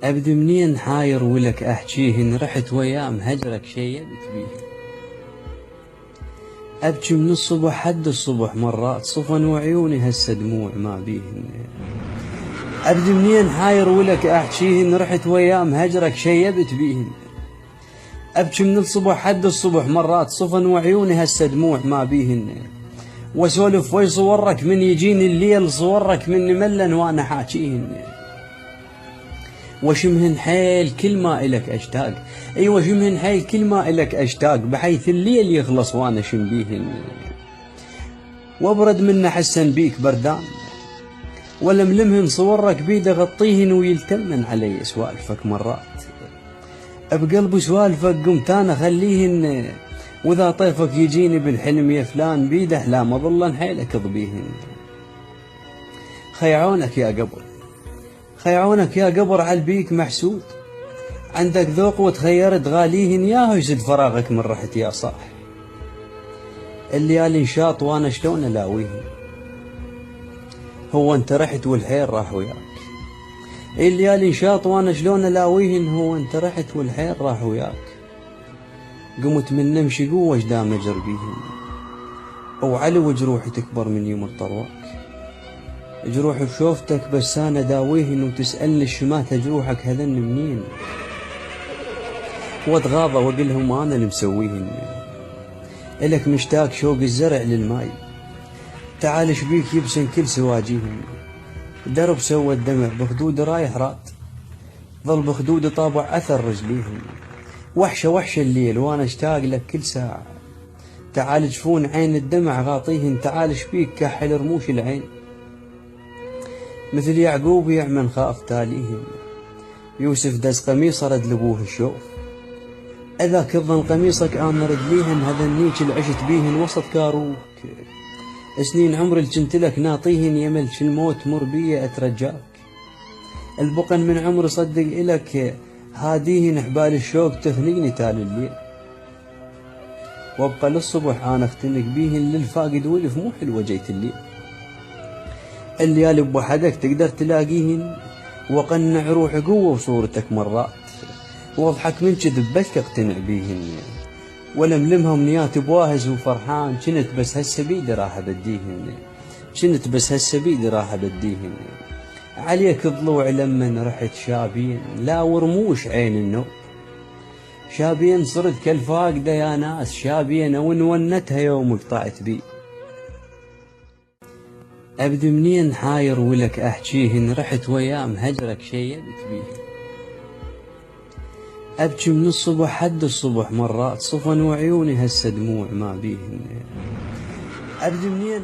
أبدي منين حاير ولك أحجيهن، رحت ويام هجرك شيبت بيه. أبكي من الصبح حد الصبح مرات، صفن وعيوني هسه دموع ما بيهن. أبدي منين حاير ولك أحجيهن، رحت ويام هجرك شيبت بيهن. أبكي من الصبح حد الصبح مرات، صفن وعيوني هسه دموع ما بيهن. واسولف وي صورك من يجيني الليل، صورك من ملن وانا حاكيهن. وشمهن حيل كل ما إلك أشتاق، أيوة شمهن حيل كل ما إلك أشتاق، بحيث الليل يخلص وأنا شم بيهن. وأبرد من حسن بيك بردان، ولملمهن صورك بيد أغطيهن، ويلتمن علي سوالفك مرات. بقلبي سوالفك قمت أنا خليهن، وإذا طيفك يجيني بالحلم يا فلان، بيد أحلام أظل حيلك أضبيهن. خيعونك يا قبر، خيعونك يا قبر عالبيك محسود، عندك ذوق وتخيرت غاليهن، ياهو يزد فراغك من رحت يا صاح. الليالي انشاط وانا شلون الاويهن، هو انت رحت والحيل راح وياك. الليالي انشاط وانا شلون الاويهن، هو انت رحت والحيل راح وياك. قمت من نمشي قوة جدام اجربيهن، وعلو جروحي تكبر من يوم طرواك. جروحي بشوفتك بس انا داويهن، وتسألني الشماتة جروحك هذن منين. واتغاضى واقلهم انا اللي مسويهن. الك مشتاق شوق الزرع للماي، تعال شبيك يبسن كل سواجيهن. درب سوى الدمع بخدود رايح راد، ظل بخدود طابع اثر رجليهن. وحشة وحشة الليل وانا اشتاق لك كل ساعة، تعال جفون عين الدمع غاطيهن. تعال شبيك كحل رموش العين، مثل يعقوب يعمن خاف تاليهن. يوسف دز قميص رد لابوه الشوف، اذا كظن قميصك انا ردليهن. هذنيك اللي عشت بيهن وسط كاروك، سنين عمري اللي كنت لك ناطيهن. يملش الموت مر بي اترجاك، البقن من عمري صدق الك هاديهن. حبال الشوق تخنقني تال الليل، وابقى للصبح انا اختنق بيهن. للفاقد والف مو حلوة جيت الليل. الليالي بوحدك تقدر تلاقيهن، وقنع روحي قوة وصورتك مرات. واضحك من كذبتك اقتنع بيهن، ولملمها امنيات بواهز وفرحان. كنت بس هسه بيدي راح بديهن، كنت بس هسه بيدي راح بديهن. عليك ضلوع لمن رحت شابين، لا ورموش عين النوم. شابين صرت كالفاقدة يا ناس، شابين ونونتها يوم قطعت بي. أبدي منين حاير ولك أحجيهن، رحت ويام هجرك شيبت بيه. أبكي من الصبح حد الصبح مرات، صفن وعيوني هسه دموع ما بيهن. أبدي منين